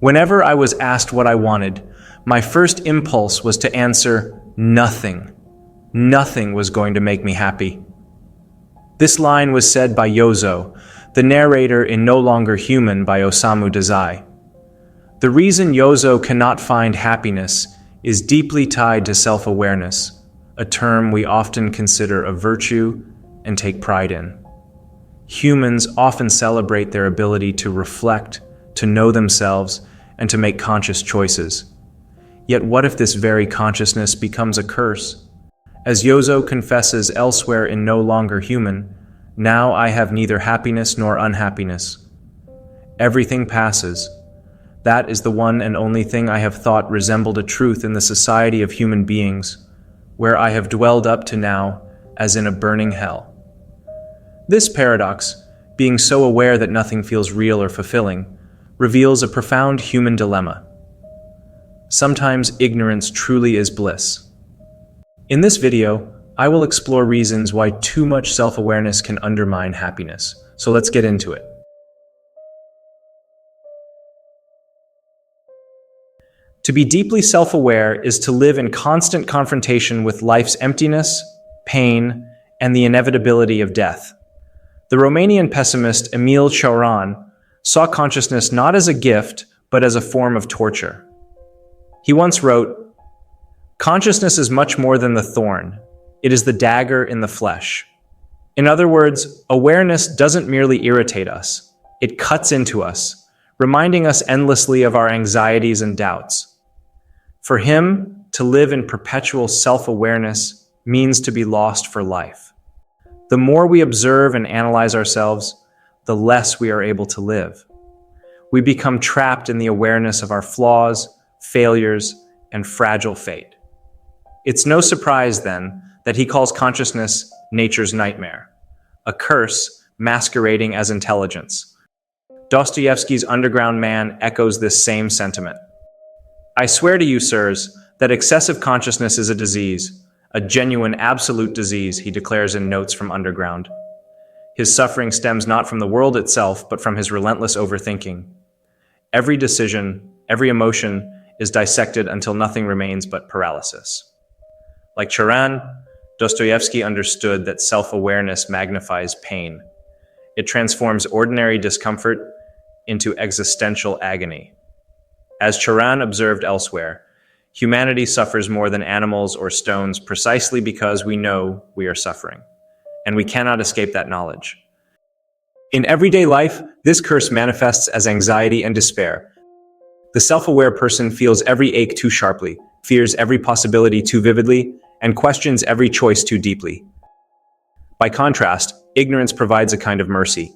Whenever I was asked what I wanted, my first impulse was to answer, nothing. Nothing was going to make me happy. This line was said by Yozo, the narrator in No Longer Human by Osamu Dazai. The reason Yozo cannot find happiness is deeply tied to self-awareness, a term we often consider a virtue and take pride in. Humans often celebrate their ability to reflect, to know themselves, and to make conscious choices. Yet what if this very consciousness becomes a curse? As Yozo confesses elsewhere in No Longer Human, now I have neither happiness nor unhappiness. Everything passes. That is the one and only thing I have thought resembled a truth in the society of human beings, where I have dwelled up to now as in a burning hell. This paradox, being so aware that nothing feels real or fulfilling, reveals a profound human dilemma. Sometimes ignorance truly is bliss. In this video, I will explore reasons why too much self-awareness can undermine happiness. So let's get into it. To be deeply self-aware is to live in constant confrontation with life's emptiness, pain, and the inevitability of death. The Romanian pessimist Emil Cioran saw consciousness not as a gift, but as a form of torture. He once wrote, "Consciousness is much more than the thorn. It is the dagger in the flesh." In other words, awareness doesn't merely irritate us. It cuts into us, reminding us endlessly of our anxieties and doubts. For him, to live in perpetual self-awareness means to be lost for life. The more we observe and analyze ourselves, the less we are able to live. We become trapped in the awareness of our flaws, failures, and fragile fate. It's no surprise, then, that he calls consciousness nature's nightmare, a curse masquerading as intelligence. Dostoevsky's Underground Man echoes this same sentiment. "I swear to you, sirs, that excessive consciousness is a disease, a genuine absolute disease," he declares in Notes from Underground. His suffering stems not from the world itself, but from his relentless overthinking. Every decision, every emotion is dissected until nothing remains but paralysis. Like Cioran, Dostoevsky understood that self-awareness magnifies pain. It transforms ordinary discomfort into existential agony. As Cioran observed elsewhere, humanity suffers more than animals or stones precisely because we know we are suffering, and we cannot escape that knowledge. In everyday life, this curse manifests as anxiety and despair. The self-aware person feels every ache too sharply, fears every possibility too vividly, and questions every choice too deeply. By contrast, ignorance provides a kind of mercy.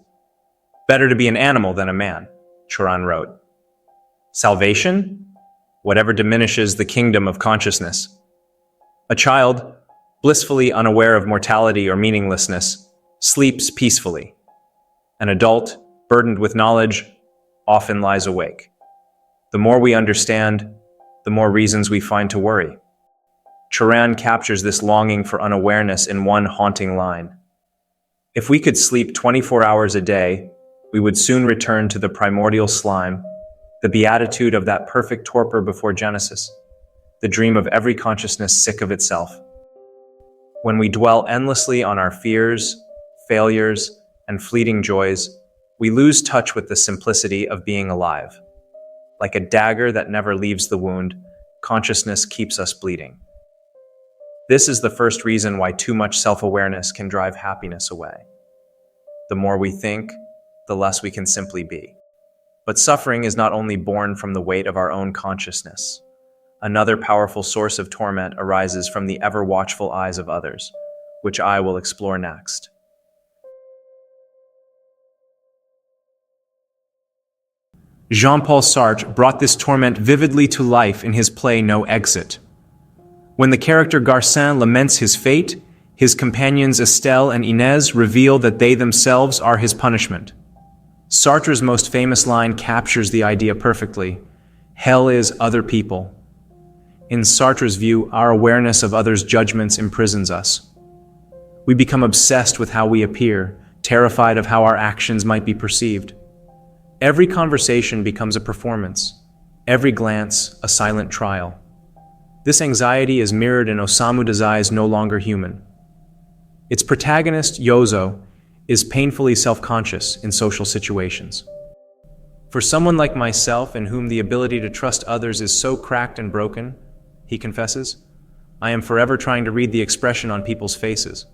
"Better to be an animal than a man," Cioran wrote. Salvation? Whatever diminishes the kingdom of consciousness. A child, blissfully unaware of mortality or meaninglessness, sleeps peacefully. An adult, burdened with knowledge, often lies awake. The more we understand, the more reasons we find to worry. Cioran captures this longing for unawareness in one haunting line. "If we could sleep 24 hours a day, we would soon return to the primordial slime, the beatitude of that perfect torpor before Genesis, the dream of every consciousness sick of itself." When we dwell endlessly on our fears, failures, and fleeting joys, we lose touch with the simplicity of being alive. Like a dagger that never leaves the wound, consciousness keeps us bleeding. This is the first reason why too much self-awareness can drive happiness away. The more we think, the less we can simply be. But suffering is not only born from the weight of our own consciousness. Another powerful source of torment arises from the ever-watchful eyes of others, which I will explore next. Jean-Paul Sartre brought this torment vividly to life in his play No Exit. When the character Garcin laments his fate, his companions Estelle and Inez reveal that they themselves are his punishment. Sartre's most famous line captures the idea perfectly. Hell is other people. In Sartre's view, our awareness of others' judgments imprisons us. We become obsessed with how we appear, terrified of how our actions might be perceived. Every conversation becomes a performance. every glance a silent trial. This anxiety is mirrored in Osamu Dazai's No Longer Human. Its protagonist, Yozo, is painfully self-conscious in social situations. For someone like myself, in whom the ability to trust others is so cracked and broken, he confesses, I am forever trying to read the expression on people's faces.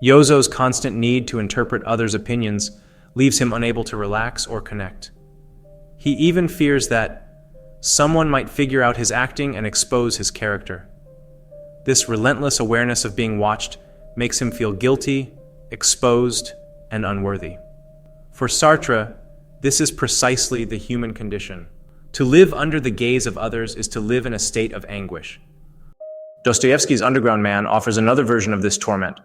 Yozo's constant need to interpret others' opinions leaves him unable to relax or connect. He even fears that someone might figure out his acting and expose his character. This relentless awareness of being watched makes him feel guilty, exposed, and unworthy. For Sartre, this is precisely the human condition. To live under the gaze of others is to live in a state of anguish. Dostoevsky's Underground Man offers another version of this torment.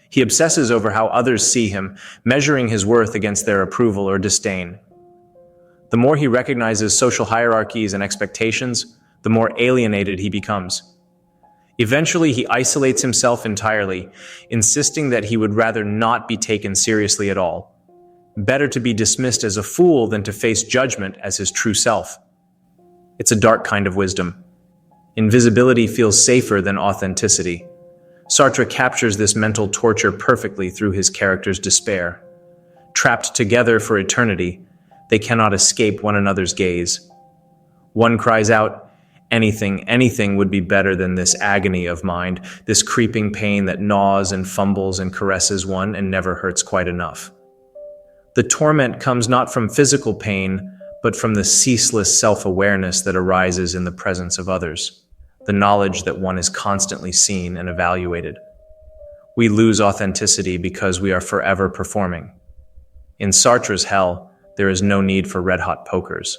He obsesses over how others see him, measuring his worth against their approval or disdain. The more he recognizes social hierarchies and expectations, the more alienated he becomes. Eventually, he isolates himself entirely, insisting that he would rather not be taken seriously at all. Better to be dismissed as a fool than to face judgment as his true self. It's a dark kind of wisdom. Invisibility feels safer than authenticity. Sartre captures this mental torture perfectly through his character's despair. Trapped together for eternity, they cannot escape one another's gaze. One cries out, anything would be better than this agony of mind, this creeping pain that gnaws and fumbles and caresses one and never hurts quite enough. The torment comes not from physical pain, but from the ceaseless self-awareness that arises in the presence of others, the knowledge that one is constantly seen and evaluated. We lose authenticity because we are forever performing. In Sartre's hell, there is no need for red-hot pokers,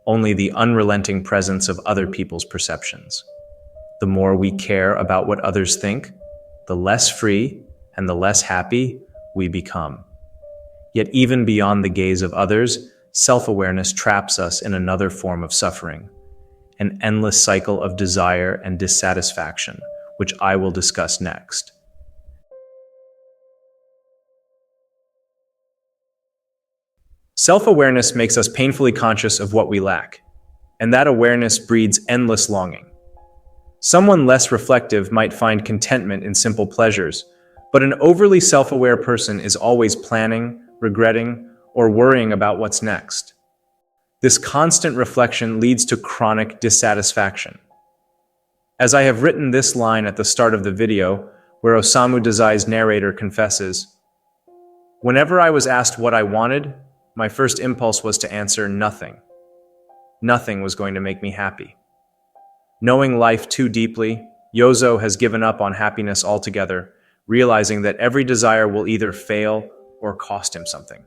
only the unrelenting presence of other people's perceptions. The more we care about what others think, the less free and the less happy we become. Yet even beyond the gaze of others, self-awareness traps us in another form of suffering, an endless cycle of desire and dissatisfaction, which I will discuss next. Self-awareness makes us painfully conscious of what we lack, and that awareness breeds endless longing. Someone less reflective might find contentment in simple pleasures, but an overly self-aware person is always planning, regretting, or worrying about what's next. This constant reflection leads to chronic dissatisfaction. As I have written this line at the start of the video, where Osamu Dazai's narrator confesses, "Whenever I was asked what I wanted, my first impulse was to answer nothing. Nothing was going to make me happy." Knowing life too deeply, Yozo has given up on happiness altogether, realizing that every desire will either fail or cost him something.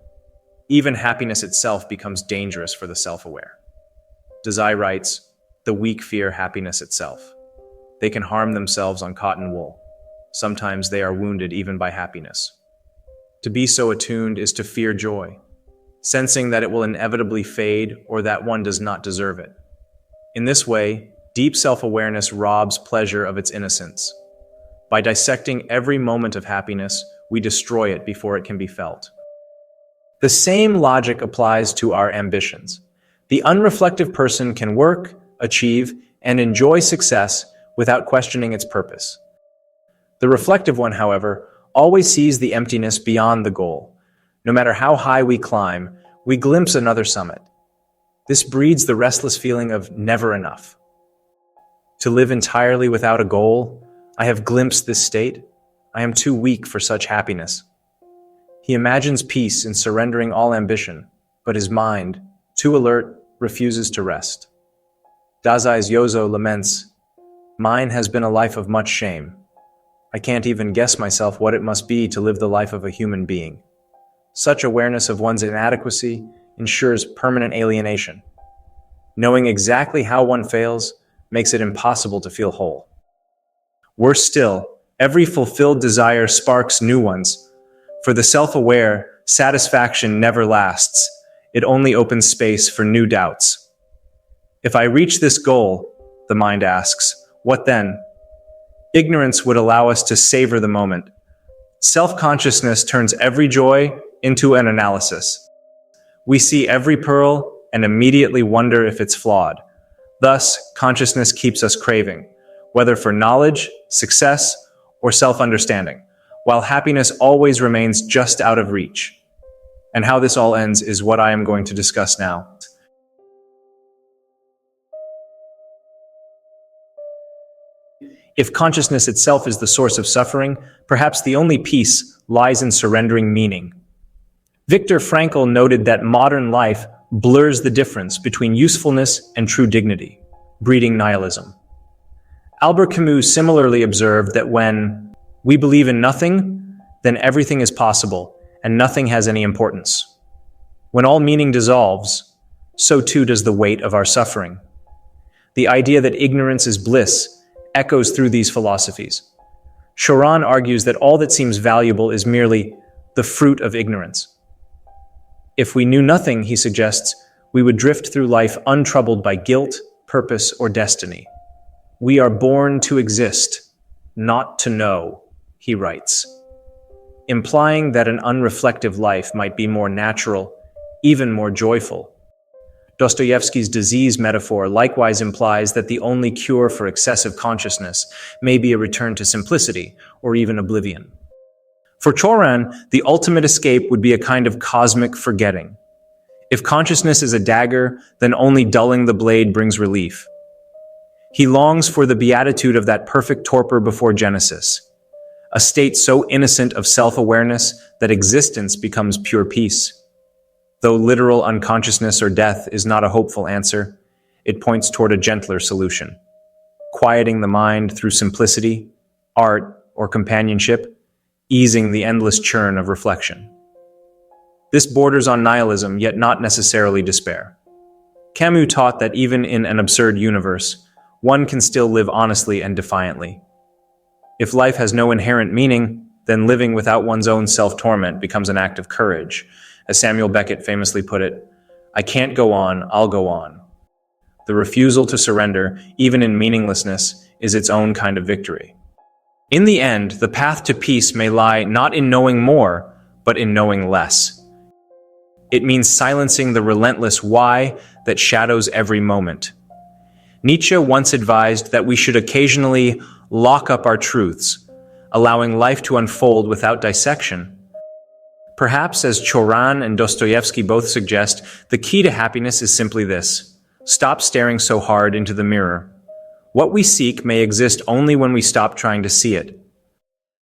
Even happiness itself becomes dangerous for the self-aware. Dazai writes, "The weak fear happiness itself. They can harm themselves on cotton wool. Sometimes they are wounded even by happiness. To be so attuned is to fear joy, sensing that it will inevitably fade or that one does not deserve it. In this way, deep self-awareness robs pleasure of its innocence. By dissecting every moment of happiness, we destroy it before it can be felt." The same logic applies to our ambitions. The unreflective person can work, achieve, and enjoy success without questioning its purpose. The reflective one, however, always sees the emptiness beyond the goal. No matter how high we climb, we glimpse another summit. This breeds the restless feeling of never enough. To live entirely without a goal, I have glimpsed this state. I am too weak for such happiness. He imagines peace in surrendering all ambition, but his mind, too alert, refuses to rest. Dazai's Yozo laments, "Mine has been a life of much shame. I can't even guess myself what it must be to live the life of a human being." Such awareness of one's inadequacy ensures permanent alienation. Knowing exactly how one fails makes it impossible to feel whole. Worse still, every fulfilled desire sparks new ones. For the self-aware, satisfaction never lasts. It only opens space for new doubts. If I reach this goal, the mind asks, what then? Ignorance would allow us to savor the moment. Self-consciousness turns every joy into an analysis. We see every pearl, and immediately wonder if it's flawed. Thus, consciousness keeps us craving, whether for knowledge, success, or self-understanding, while happiness always remains just out of reach. And how this all ends is what I am going to discuss now. If consciousness itself is the source of suffering, perhaps the only peace lies in surrendering meaning. Viktor Frankl noted that modern life blurs the difference between usefulness and true dignity, breeding nihilism. Albert Camus similarly observed that when we believe in nothing, then everything is possible and nothing has any importance. When all meaning dissolves, so too does the weight of our suffering. The idea that ignorance is bliss echoes through these philosophies. Cioran argues that all that seems valuable is merely the fruit of ignorance. If we knew nothing, he suggests, we would drift through life untroubled by guilt, purpose, or destiny. We are born to exist, not to know, he writes, implying that an unreflective life might be more natural, even more joyful. Dostoevsky's disease metaphor likewise implies that the only cure for excessive consciousness may be a return to simplicity or even oblivion. For Cioran, the ultimate escape would be a kind of cosmic forgetting. If consciousness is a dagger, then only dulling the blade brings relief. He longs for the beatitude of that perfect torpor before Genesis, a state so innocent of self-awareness that existence becomes pure peace. Though literal unconsciousness or death is not a hopeful answer, it points toward a gentler solution. Quieting the mind through simplicity, art, or companionship, easing the endless churn of reflection. This borders on nihilism, yet not necessarily despair. Camus taught that even in an absurd universe, one can still live honestly and defiantly. If life has no inherent meaning, then living without one's own self-torment becomes an act of courage. As Samuel Beckett famously put it, I can't go on, I'll go on. The refusal to surrender, even in meaninglessness, is its own kind of victory. In the end, the path to peace may lie not in knowing more, but in knowing less. It means silencing the relentless why that shadows every moment. Nietzsche once advised that we should occasionally lock up our truths, allowing life to unfold without dissection. Perhaps, as Cioran and Dostoevsky both suggest, the key to happiness is simply this: stop staring so hard into the mirror. What we seek may exist only when we stop trying to see it.